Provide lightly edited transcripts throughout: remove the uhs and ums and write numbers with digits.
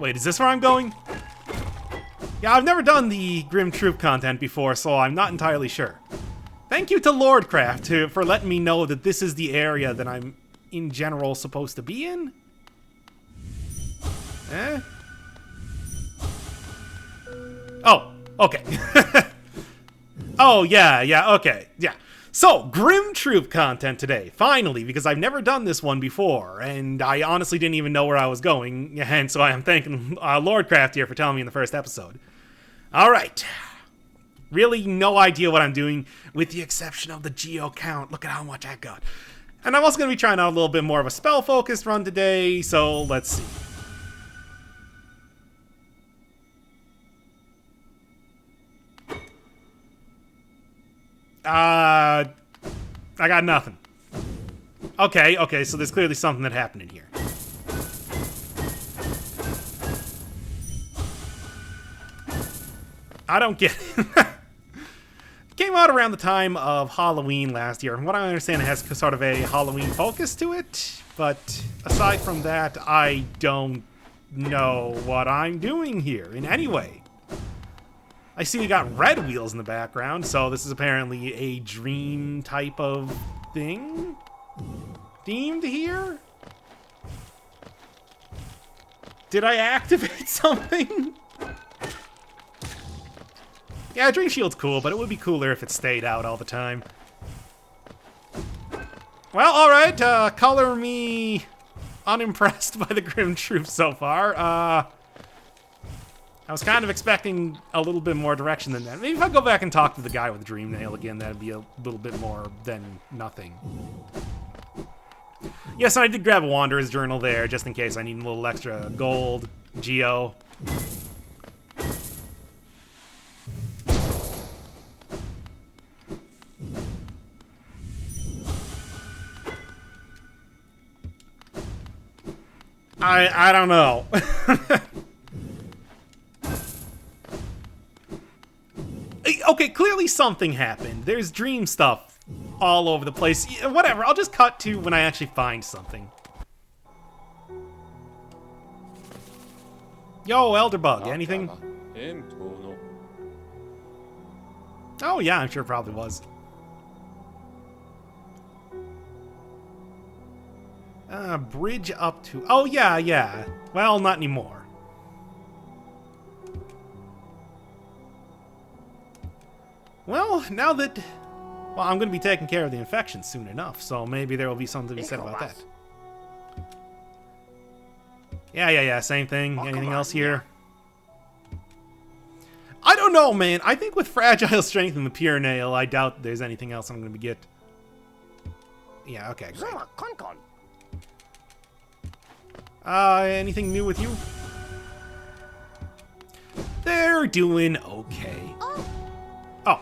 Wait, is this where I'm going? Yeah, I've never done the Grimm Troupe content before, so I'm not entirely sure. Thank you to Lordcraft for letting me know that this is the area that I'm, in general, supposed to be in. Eh? Oh, okay. Oh, yeah, okay, yeah. So, Grimm Troupe content today, finally, because I've never done this one before, and I honestly didn't even know where I was going, and so I am thanking Lordcraft here for telling me in the first episode. Alright. Really no idea what I'm doing, with the exception of the geo count. Look at how much I got. And I'm also going to be trying out a little bit more of a spell-focused run today, so let's see. I got nothing. Okay, so there's clearly something that happened in here. I don't get it. It came out around the time of Halloween last year, and what I understand, it has sort of a Halloween focus to it, but aside from that, I don't know what I'm doing here in any way. I see we got red wheels in the background, so this is apparently a dream type of thing themed here? Did I activate something? Yeah, Dream Shield's cool, but it would be cooler if it stayed out all the time. Well, alright, color me unimpressed by the Grimm Troupe so far. I was kind of expecting a little bit more direction than that. Maybe if I go back and talk to the guy with the Dream Nail again, that'd be a little bit more than nothing. Yes, and I did grab a Wanderer's Journal there, just in case I need a little extra gold, geo. I don't know. Okay, clearly something happened. There's dream stuff all over the place. Yeah, whatever, I'll just cut to when I actually find something. Yo, Elderbug, anything? Oh yeah, I'm sure it probably was. Bridge up to... Oh, yeah. Well, not anymore. Well, now that... Well, I'm going to be taking care of the infection soon enough, so maybe there will be something to be said about that. Yeah, same thing. Anything else here? I don't know, man. I think with Fragile Strength and the Pure Nail, I doubt there's anything else I'm going to get. Yeah, okay, great. Anything new with you? They're doing okay. Oh.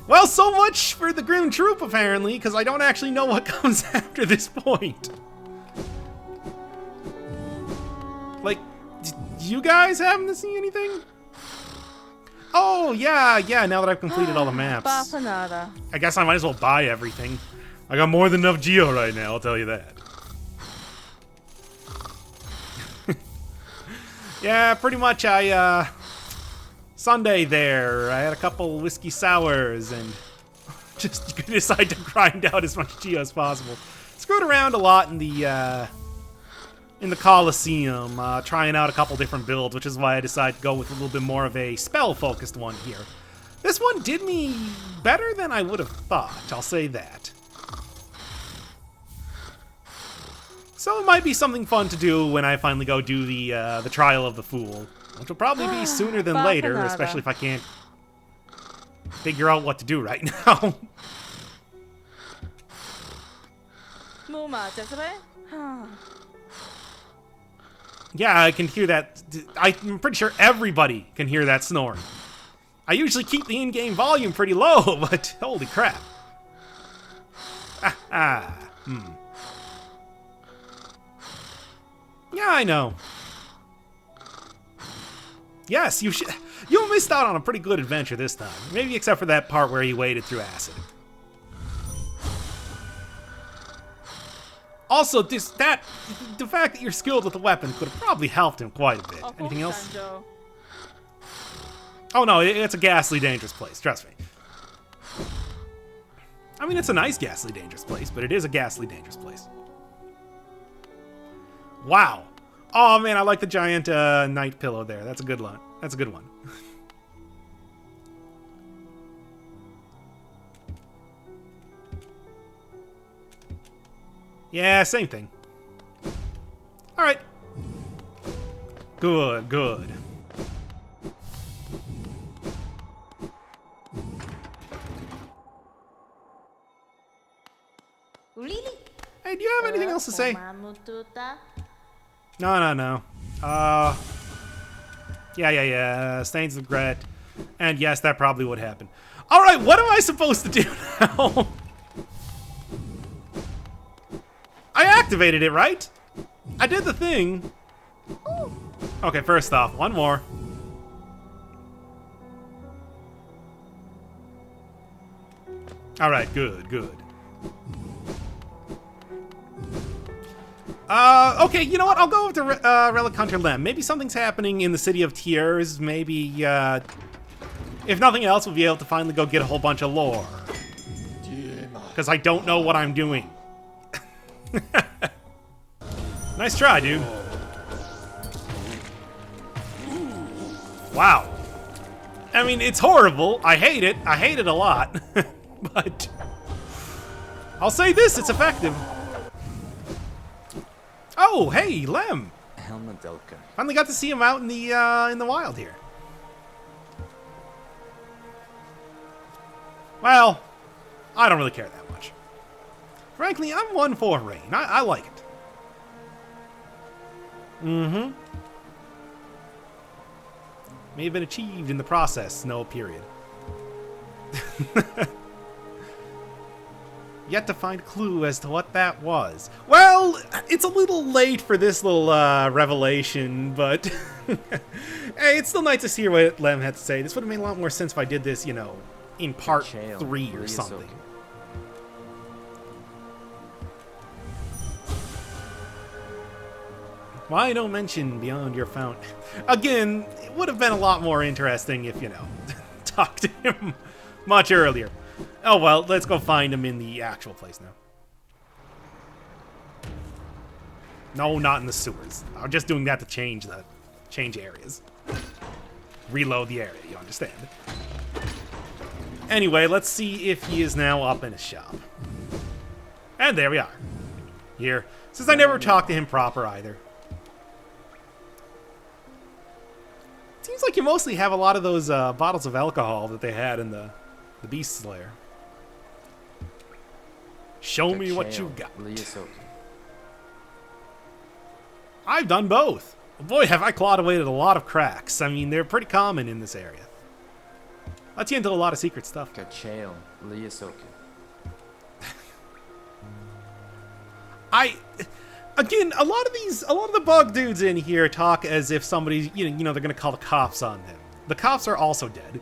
Well, so much for the Grimm Troupe, apparently, because I don't actually know what comes after this point. Like, you guys happen to see anything? Oh, yeah, now that I've completed all the maps. I guess I might as well buy everything. I got more than enough geo right now, I'll tell you that. Yeah, pretty much Sunday there, I had a couple whiskey sours and just decided to grind out as much geo as possible. Screwed around a lot in the Colosseum, trying out a couple different builds, which is why I decided to go with a little bit more of a spell-focused one here. This one did me better than I would have thought, I'll say that. So it might be something fun to do when I finally go do the Trial of the Fool, which will probably be sooner than later, especially if I can't figure out what to do right now. Yeah, I can hear that. I'm pretty sure everybody can hear that snoring. I usually keep the in-game volume pretty low, but holy crap. Yeah, I know. Yes, you missed out on a pretty good adventure this time. Maybe except for that part where he waded through acid. Also, the fact that you're skilled with the weapon could have probably helped him quite a bit. Anything else? Oh no, it's a ghastly dangerous place, trust me. I mean, it's a nice ghastly dangerous place, but it is a ghastly dangerous place. Wow. Oh man, I like the giant knight pillow there. That's a good one. That's a good one. Yeah, same thing. All right. Good, good. Really? Hey, do you have anything else to say? No. Yeah. Stains of regret. And yes, that probably would happen. All right, what am I supposed to do now? I activated it, right? I did the thing. Okay, first off, one more. All right, good. Okay, you know what? I'll go with the Relic Hunter Lem. Maybe something's happening in the City of Tears. Maybe, if nothing else, we'll be able to finally go get a whole bunch of lore. Because I don't know what I'm doing. Nice try, dude. Wow. I mean, it's horrible. I hate it. I hate it a lot. But I'll say this, it's effective. Oh, hey, Lem. Finally got to see him out in the wild here. Well, I don't really care that much. Frankly, I'm one for rain. I like it. Mm-hmm. May have been achieved in the process, snow period. Yet to find clue as to what that was. Well, it's a little late for this little revelation, but hey, it's still nice to hear what Lem had to say. This would have made a lot more sense if I did this, you know, in part 3 or something. Why don't mention beyond your fountain? Again, it would have been a lot more interesting if, you know, talked to him much earlier. Oh well, let's go find him in the actual place now. No, not in the sewers. I'm just doing that to change areas. Reload the area, you understand? Anyway, let's see if he is now up in his shop. And there we are. Here. Since I never talked to him proper either. Seems like you mostly have a lot of those bottles of alcohol that they had in the Beast Slayer. Show me what you got. I've done both. Boy, have I clawed away at a lot of cracks. I mean, they're pretty common in this area. Lets you into a lot of secret stuff. Again, a lot of the bug dudes in here talk as if somebody's, you know, they're gonna call the cops on them. The cops are also dead.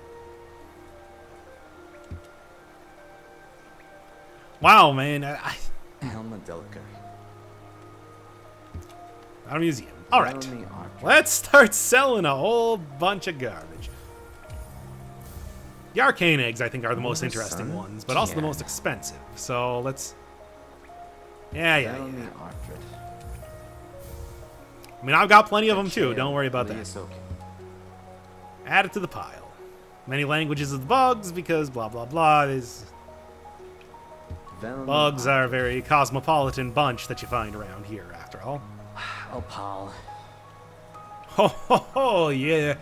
Wow, man. At a museum. All right. Let's start selling a whole bunch of garbage. The arcane eggs, I think, are the most interesting ones, but also the most expensive. So let's... Yeah. I mean, I've got plenty of them too. Don't worry about that. Add it to the pile. Many languages of the bugs because blah, blah, blah. Bugs are a very cosmopolitan bunch that you find around here, after all. Oh, pal. Ho, yeah.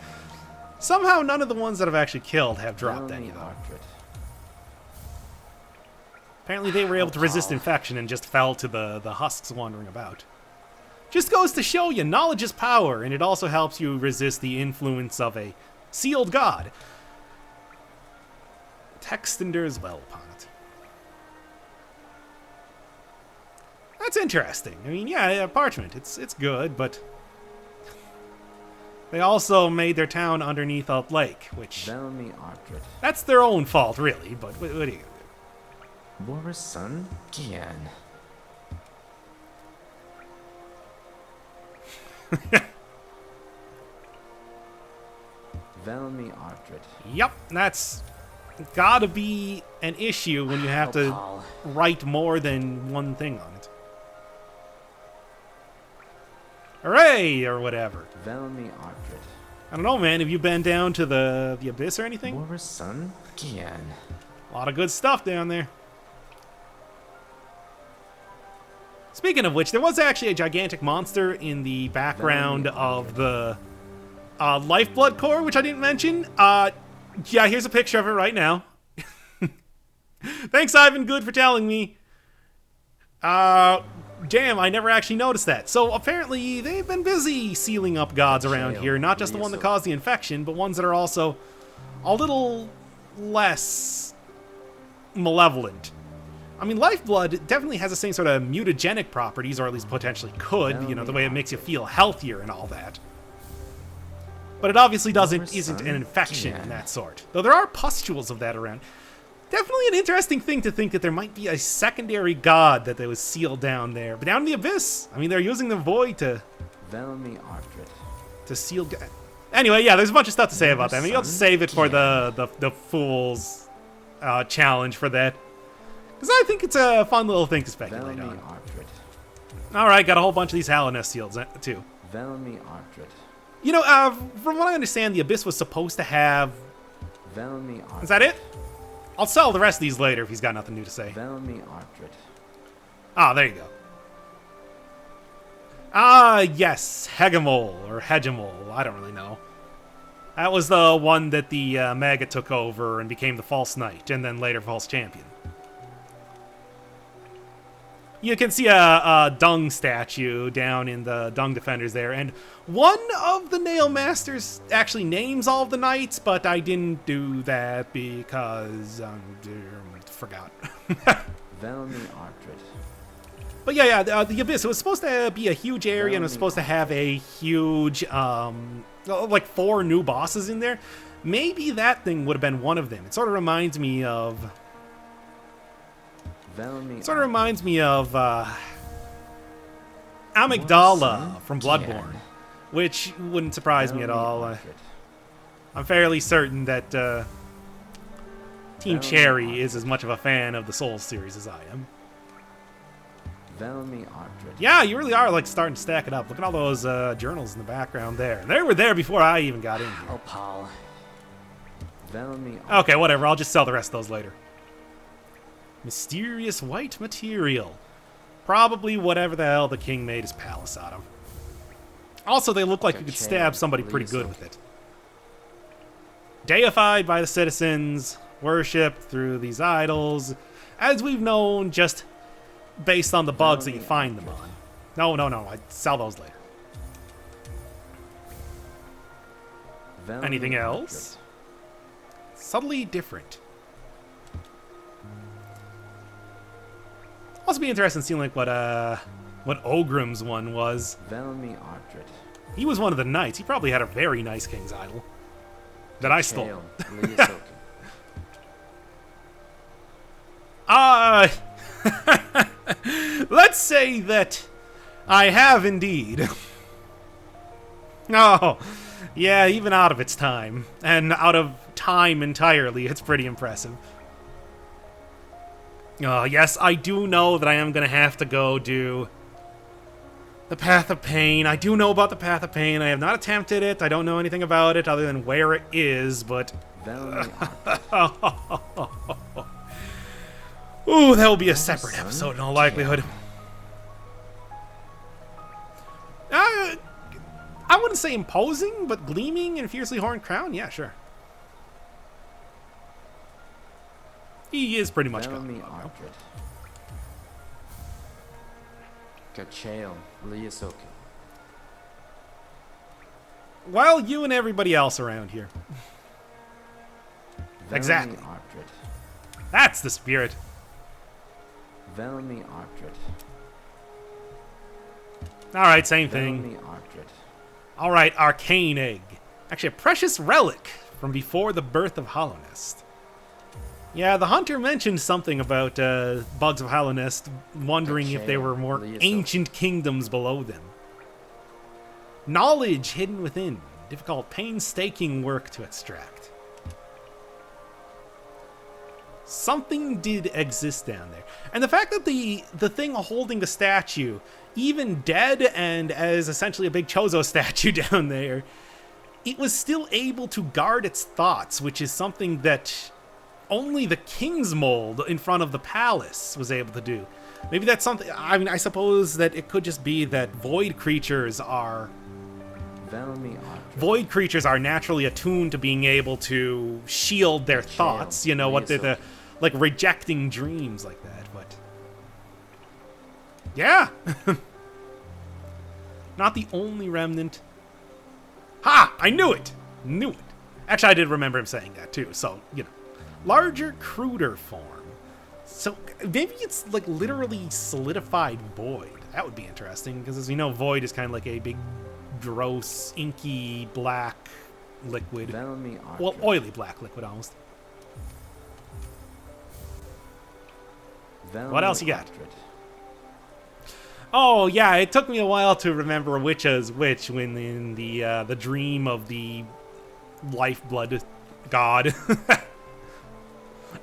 Somehow none of the ones that I've actually killed have dropped any, though. Apparently they were able to resist infection and just fell to the husks wandering about. Just goes to show you, knowledge is power, and it also helps you resist the influence of a sealed god. Text endures well upon it. That's interesting. I mean, yeah, parchment. It's good, but they also made their town underneath a lake, which that's their own fault, really. But what are you gonna do? Velmi Artred. Yep, that's gotta be an issue when you have to Paul. write more than one thing on it. Hooray, or whatever. Velmi Artred. I don't know, man. Have you been down to the Abyss or anything? More sun? Gian. A lot of good stuff down there. Speaking of which, there was actually a gigantic monster in the background of the Lifeblood core, which I didn't mention. Yeah, here's a picture of it right now. Thanks, Ivan Good, for telling me. Damn, I never actually noticed that. So apparently they've been busy sealing up gods around here. Not just the one that caused the infection, but ones that are also a little less malevolent. I mean, Lifeblood definitely has the same sort of mutagenic properties, or at least potentially could, you know, the way it makes you feel healthier and all that. But it obviously isn't an infection and that sort. Though there are pustules of that around. Definitely an interesting thing to think that there might be a secondary god that was sealed down there. But down in the Abyss, I mean, they're using the void to seal... Anyway, yeah, there's a bunch of stuff to say about that. I mean, you'll save it for the Fool's challenge for that. Because I think it's a fun little thing to speculate on. Alright, got a whole bunch of these Hallownest seals, too. You know, from what I understand, the Abyss was supposed to have... Is that it? I'll sell the rest of these later if he's got nothing new to say. Ah, there you go. Ah, yes, Hegemol, or Hegemol, I don't really know. That was the one that the Mega took over and became the False Knight, and then later False Champion. You can see a Dung statue down in the Dung Defenders there, and one of the Nail Masters actually names all of the knights, but I didn't do that because forgot. But yeah, the Abyss, it was supposed to be a huge area, and it was supposed to have a huge, like 4 new bosses in there. Maybe that thing would have been one of them. It sort of reminds me of... Amygdala from Bloodborne, which wouldn't surprise me at all. I'm fairly certain that Team Cherry is as much of a fan of the Souls series as I am. Yeah, you really are like starting to stack it up. Look at all those journals in the background there. They were there before I even got in here. Oh, Paul. Okay, whatever. I'll just sell the rest of those later. Mysterious white material. Probably whatever the hell the king made his palace out of. Also, they look like you could stab somebody pretty good with it. Deified by the citizens, worshipped through these idols, as we've known, just based on the bugs that you find them on. No, I'd sell those later. Anything else? Subtly different. Also be interesting seeing like what Ogrim's one was. He was one of the knights. He probably had a very nice king's idol that I stole. Let's say that I have indeed. Oh, yeah, even out of its time, and out of time entirely, it's pretty impressive. Yes, I do know that I am going to have to go do the Path of Pain. I do know about the Path of Pain. I have not attempted it. I don't know anything about it other than where it is, but... Ooh, that will be a separate episode in all likelihood. I wouldn't say imposing, but gleaming and fiercely horned crown? Yeah, sure. He is pretty much gone. Well, you and everybody else around here. Exactly. That's the spirit. Alright, same thing. Alright, Arcane Egg. Actually, a precious relic from before the birth of Hallownest. Yeah, the hunter mentioned something about bugs of Hallownest, wondering if there were more ancient kingdoms below them. Knowledge hidden within. Difficult, painstaking work to extract. Something did exist down there. And the fact that the thing holding the statue, even dead and as essentially a big Chozo statue down there, it was still able to guard its thoughts, which is something that only the king's mold in front of the palace was able to do. Maybe that's something, I mean, I suppose that it could just be that void creatures are naturally attuned to being able to shield their thoughts, you know, what they're like rejecting dreams like that, but yeah. Not the only remnant. Ha! I knew it! Knew it. Actually, I did remember him saying that too, so, you know. Larger, cruder form. So maybe it's like literally solidified void. That would be interesting, because as we know, void is kind of like a big, gross, inky, black liquid. Well, oily black liquid almost. What else you got? Oh yeah, it took me a while to remember which is which when in the dream of the lifeblood god.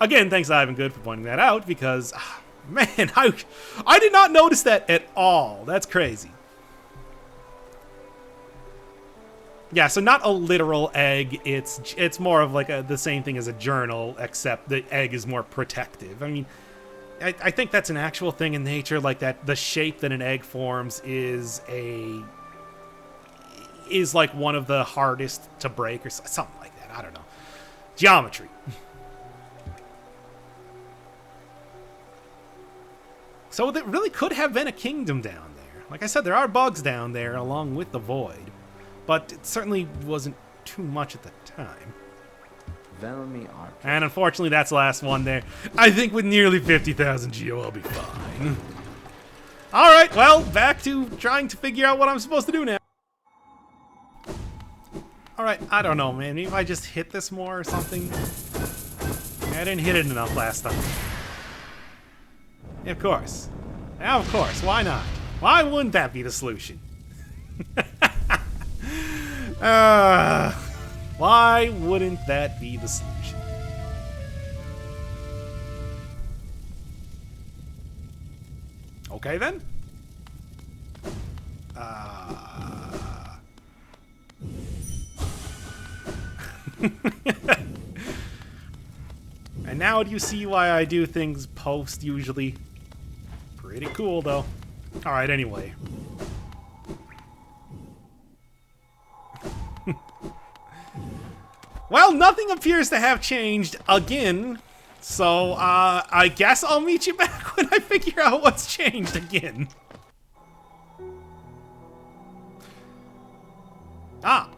Again, thanks Ivan Good for pointing that out, because man, I did not notice that at all. That's crazy. Yeah, so not a literal egg. It's more of like the same thing as a journal, except the egg is more protective. I mean, I think that's an actual thing in nature, like that the shape that an egg forms is like one of the hardest to break or something like that. I don't know. Geometry. So it really could have been a kingdom down there. Like I said, there are bugs down there along with the void, but it certainly wasn't too much at the time. And unfortunately, that's the last one there. I think with nearly 50,000 Geo, I'll be fine. Alright, well, back to trying to figure out what I'm supposed to do now. Alright, I don't know, man. Maybe if I just hit this more or something. I didn't hit it enough last time. Yeah, of course. Yeah, of course. Why not? Why wouldn't that be the solution? Why wouldn't that be the solution? Okay, then. And now do you see why I do things post usually? Pretty cool, though. Alright, anyway. Well, nothing appears to have changed again, so I guess I'll meet you back when I figure out what's changed again. Ah.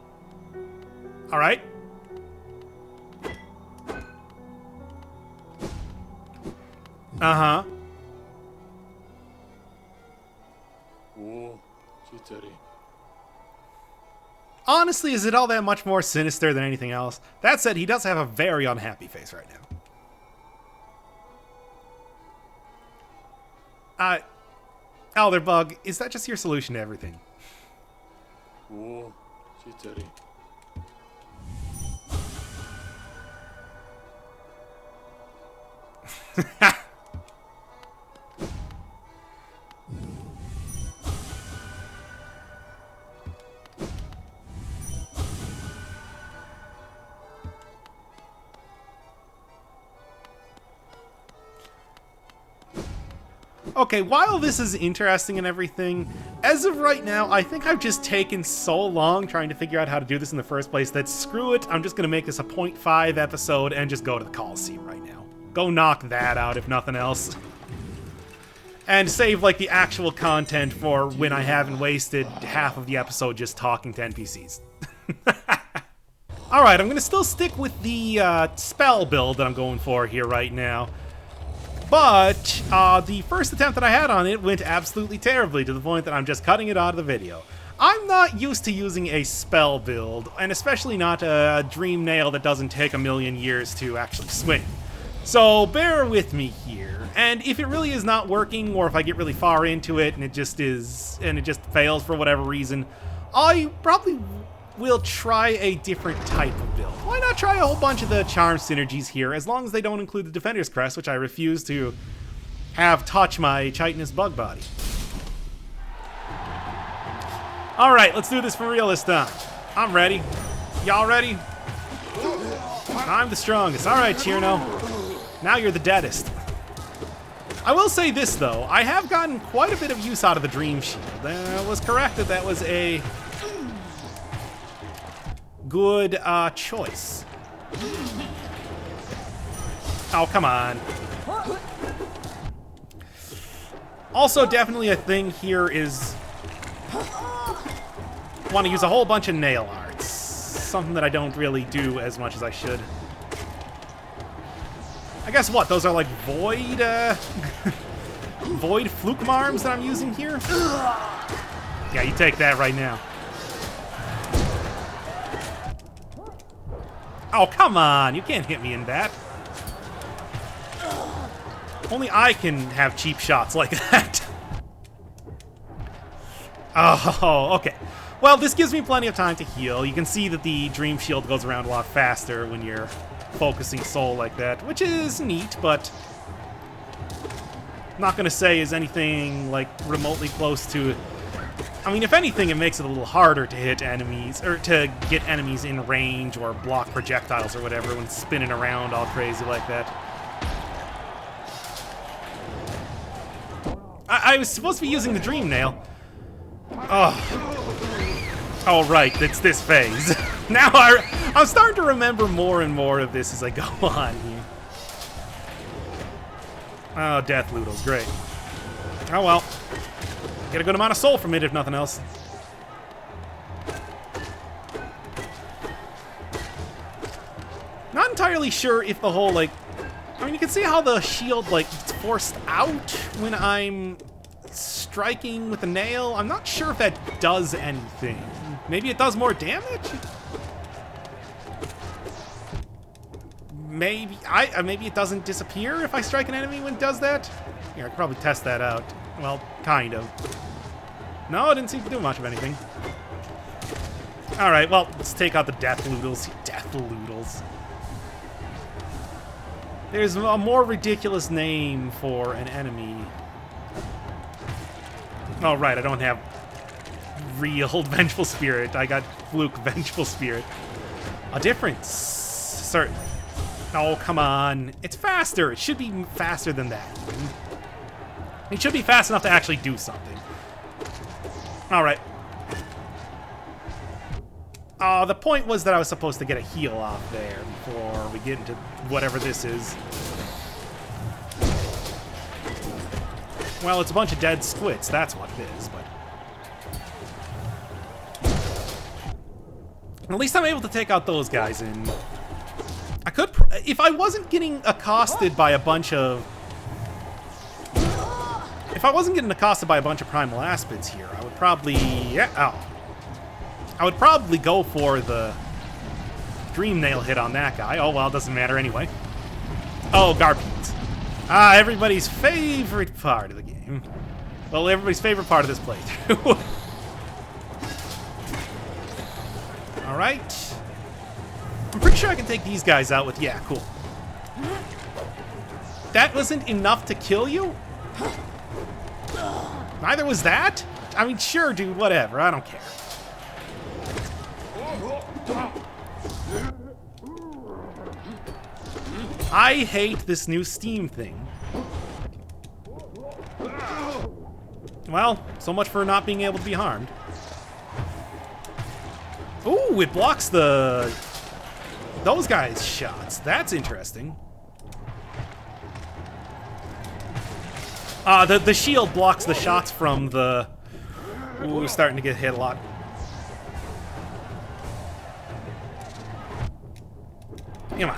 Alright. Uh-huh. Honestly, is it all that much more sinister than anything else? That said, he does have a very unhappy face right now. Elderbug, is that just your solution to everything? Okay, while this is interesting and everything, as of right now, I think I've just taken so long trying to figure out how to do this in the first place that screw it, I'm just going to make this a 0.5 episode and just go to the Colosseum right now. Go knock that out, if nothing else. And save, like, the actual content for when I haven't wasted half of the episode just talking to NPCs. Alright, I'm going to still stick with the spell build that I'm going for here right now. But the first attempt that I had on it went absolutely terribly, to the point that I'm just cutting it out of the video. I'm not used to using a spell build, and especially not a dream nail that doesn't take a million years to actually swing. So bear with me here, and if it really is not working, or if I get really far into it and it just fails for whatever reason, I probably will try a different type of build. Why not try a whole bunch of the charm synergies here, as long as they don't include the Defender's Crest, which I refuse to have touch my chitinous bug body. Alright, let's do this for real this time. I'm ready. Y'all ready? I'm the strongest. Alright, Chirno. Now you're the deadest. I will say this, though. I have gotten quite a bit of use out of the Dream Shield. I was correct that that was a good choice. Oh, come on. Also, definitely a thing here is want to use a whole bunch of nail arts. Something that I don't really do as much as I should. I guess what? Those are like void, void fluke marms that I'm using here? Yeah, you take that right now. Oh, come on! You can't hit me in that. Only I can have cheap shots like that. Oh, okay. Well, this gives me plenty of time to heal. You can see that the Dream Shield goes around a lot faster when you're focusing soul like that, which is neat, but I'm not going to say is anything like remotely close to... I mean, if anything, it makes it a little harder to hit enemies, or to get enemies in range or block projectiles or whatever when spinning around all crazy like that. I was supposed to be using the Dream Nail. Oh, right, it's this phase. Now I'm starting to remember more and more of this as I go on here. Oh, Death Loodles, great. Oh well. Get a good amount of soul from it, if nothing else. Not entirely sure if the whole, like... I mean, you can see how the shield, like, gets forced out when I'm striking with a nail. I'm not sure if that does anything. Maybe it does more damage? Maybe maybe it doesn't disappear if I strike an enemy when it does that? Here, I could probably test that out. Well, kind of. No, it didn't seem to do much of anything. Alright, well, let's take out the Death Loodles. Death Loodles. There's a more ridiculous name for an enemy. Oh, right, I don't have real Vengeful Spirit. I got Fluke Vengeful Spirit. A difference, certainly. Oh, come on. It's faster. It should be faster than that. It should be fast enough to actually do something. Alright. The point was that I was supposed to get a heal off there before we get into whatever this is. Well, it's a bunch of dead squits, that's what it is, but... At least I'm able to take out those guys, and... I could... If I wasn't getting accosted by a bunch of... If I wasn't getting accosted by a bunch of Primal Aspids here, I would probably... Yeah, oh. I would probably go for the Dream Nail hit on that guy. Oh, well, it doesn't matter anyway. Oh, Garpeens. Ah, everybody's favorite part of the game. Well, everybody's favorite part of this playthrough. Alright. I'm pretty sure I can take these guys out with... Yeah, cool. That wasn't enough to kill you? Neither was that? I mean, sure, dude, whatever. I don't care. I hate this new Steam thing. Well, so much for not being able to be harmed. Ooh, it blocks those guys' shots. That's interesting. The shield blocks the shots from the... Ooh, we're starting to get hit a lot. Come on.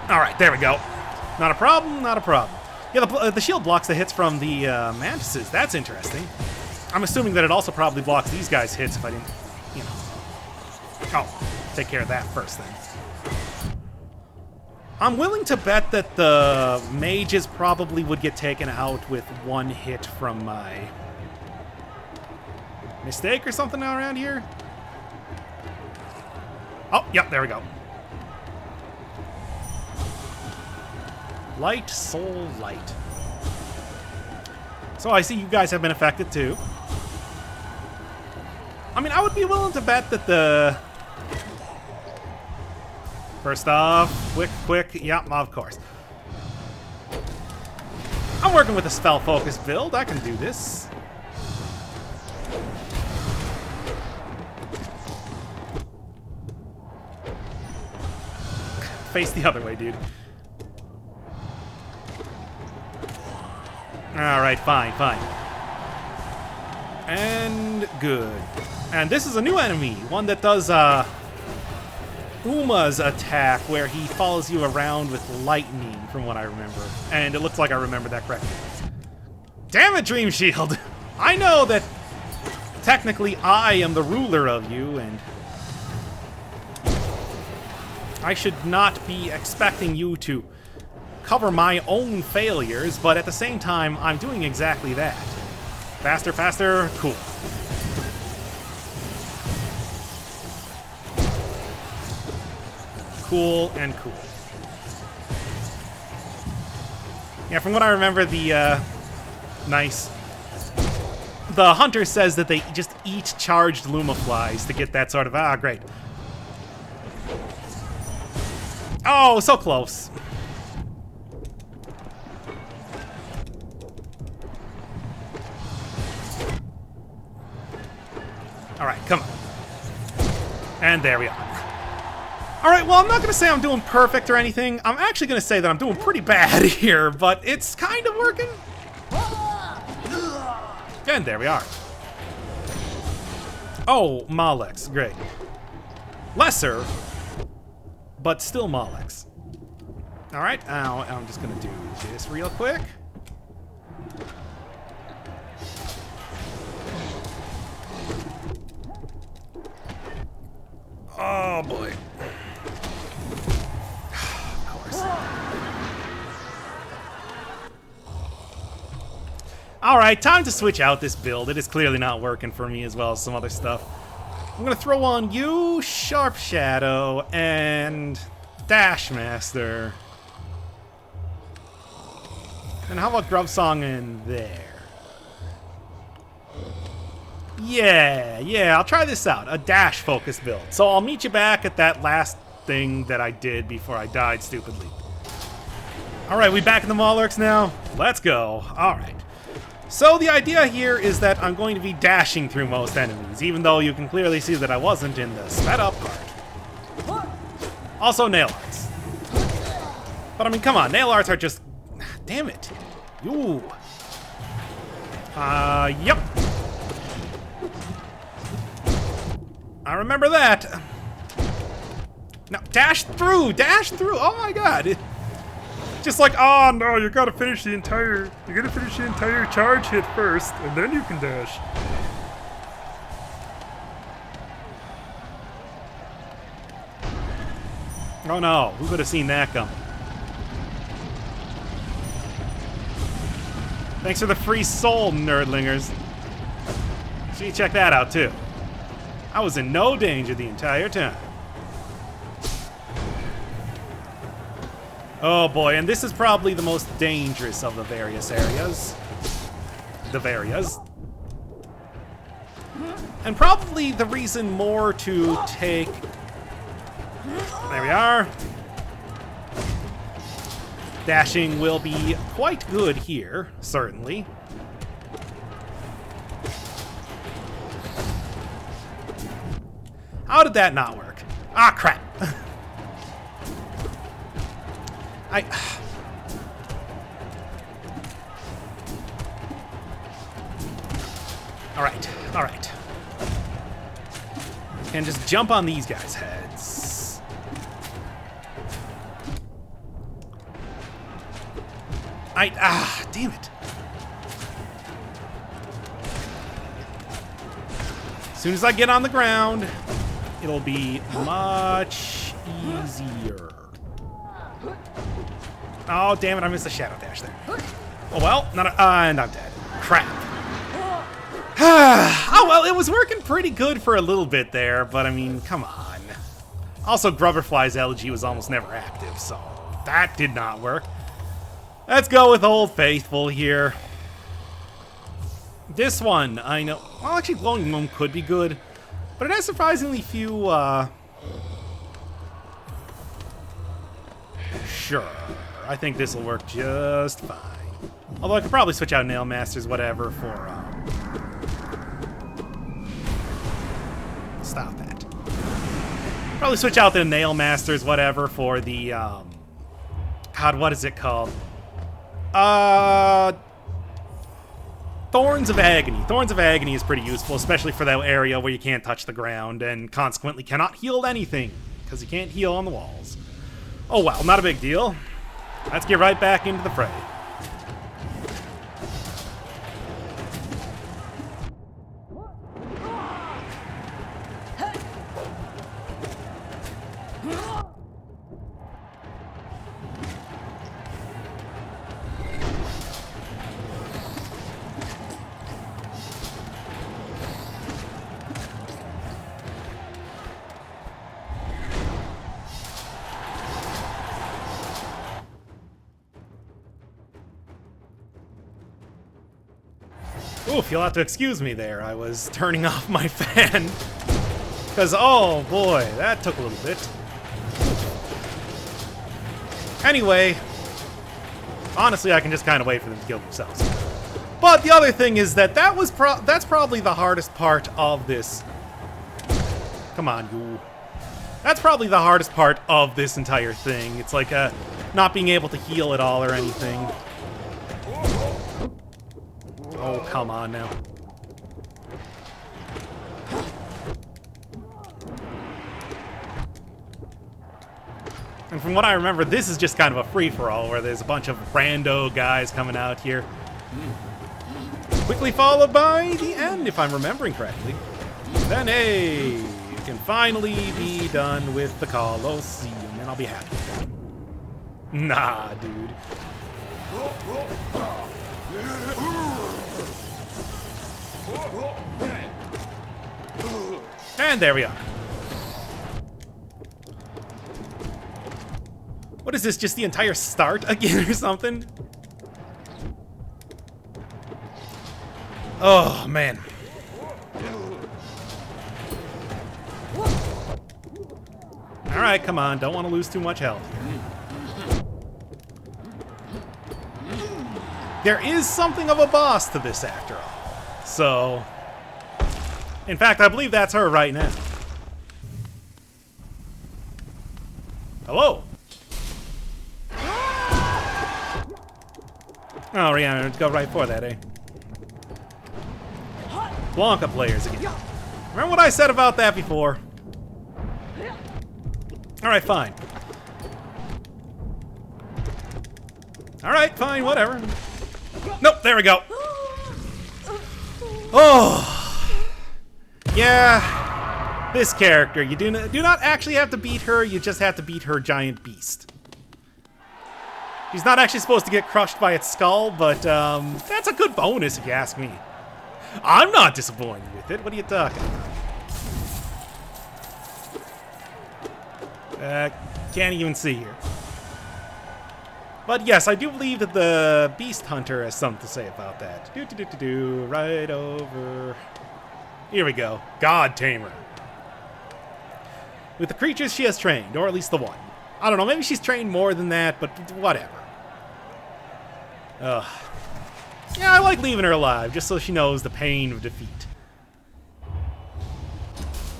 Alright, there we go. Not a problem, not a problem. Yeah, the shield blocks the hits from the mantises. That's interesting. I'm assuming that it also probably blocks these guys' hits if I didn't, you know. Oh, take care of that first then. I'm willing to bet that the mages probably would get taken out with one hit from my Mistake or something around here? Oh, yep, there we go. Light, soul, light. So I see you guys have been affected too. I mean, I would be willing to bet that the... First off, quick, yeah, of course. I'm working with a spell-focused build. I can do this. Face the other way, dude. Alright, fine. And good. And this is a new enemy. One that does, Uma's attack, where he follows you around with lightning, from what I remember. And it looks like I remember that correctly. Damn it, Dream Shield! I know that technically I am the ruler of you, and I should not be expecting you to cover my own failures, but at the same time, I'm doing exactly that. Faster, cool. Cool and cool. Yeah, from what I remember, the, nice. The hunter says that they just eat charged Luma flies to get that sort of, great. Oh, so close. Alright, come on. And there we are. Alright, well, I'm not going to say I'm doing perfect or anything. I'm actually going to say that I'm doing pretty bad here, but it's kind of working. And there we are. Oh, Malex. Great. Lesser, but still Malex. Alright, now I'm just going to do this real quick. Oh, boy. Of course. Alright, time to switch out this build. It is clearly not working for me as well as some other stuff. I'm gonna throw on you, Sharp Shadow, and Dash Master. And how about Grub Song in there? Yeah, I'll try this out. A dash focus build. So I'll meet you back at that last thing that I did before I died stupidly. Alright, we back in the Malarks now? Let's go. Alright. So the idea here is that I'm going to be dashing through most enemies, even though you can clearly see that I wasn't in the sped up part. Also nail arts. But I mean, come on, nail arts are just... Damn it. Ooh. Yep. I remember that. Now, dash through! Oh my god! Just like, oh no, you gotta finish the entire charge hit first, and then you can dash. Oh no, who could have seen that coming? Thanks for the free soul, nerdlingers. So you check that out too. I was in no danger the entire time. Oh boy, and this is probably the most dangerous of the various areas. And probably the reason more to take... There we are. Dashing will be quite good here, certainly. How did that not work? Ah, crap. Alright. And just jump on these guys' heads. Damn it. As soon as I get on the ground, it'll be much easier. Oh, damn it, I missed the shadow dash there. Oh well, and I'm dead. Crap. Oh, well, it was working pretty good for a little bit there, but I mean, come on. Also, Grubberfly's elegy was almost never active, so that did not work. Let's go with Old Faithful here. This one, I know... Well, actually, Glowing Gnome could be good, but it has surprisingly few, Sure. I think this will work just fine. Although I could probably switch out Nail Masters, whatever, for, Stop that. Probably switch out the Nail Masters, whatever, for the, God, what is it called? Thorns of Agony. Thorns of Agony is pretty useful, especially for that area where you can't touch the ground and consequently cannot heal anything, because you can't heal on the walls. Oh well, not a big deal. Let's get right back into the fray. Oof, you'll have to excuse me there. I was turning off my fan. Because, oh boy, that took a little bit. Anyway, honestly, I can just kind of wait for them to kill themselves. But the other thing is that that's probably the hardest part of this. Come on, you. That's probably the hardest part of this entire thing. It's like not being able to heal at all or anything. Oh, come on now. And from what I remember, this is just kind of a free-for-all where there's a bunch of rando guys coming out here. Quickly followed by the end, if I'm remembering correctly. Then, hey, you can finally be done with the Colosseum, and I'll be happy. Nah, dude. And there we are. What is this, just the entire start again or something? Oh, man. Alright, come on, don't want to lose too much health. There is something of a boss to this after all. So, in fact, I believe that's her right now. Hello. Oh, yeah, go right for that, eh? Blanca players again. Remember what I said about that before? Alright, fine. Alright, fine, whatever. Nope, there we go. Oh, yeah, this character, you do not actually have to beat her, you just have to beat her giant beast. She's not actually supposed to get crushed by its skull, but that's a good bonus if you ask me. I'm not disappointed with it, what are you talking about? Can't even see here. But yes, I do believe that the Beast Hunter has something to say about that. Right over. Here we go. God Tamer. With the creatures she has trained, or at least the one. I don't know, maybe she's trained more than that, but whatever. Ugh. Yeah, I like leaving her alive, just so she knows the pain of defeat.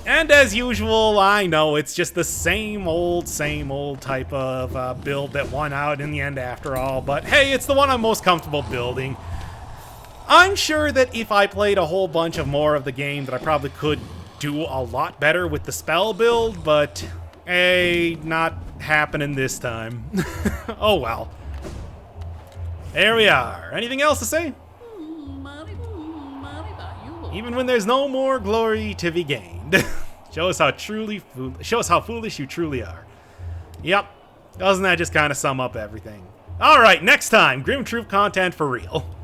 And as usual, I know it's just the same old type of build that won out in the end after all, but hey, it's the one I'm most comfortable building. I'm sure that if I played a whole bunch of more of the game that I probably could do a lot better with the spell build, but hey, not happening this time. Oh well. There we are. Anything else to say? Even when there's no more glory to be gained. Show us how foolish you truly are. Yep. Doesn't that just kind of sum up everything? All right, next time, Grimm Troupe content for real.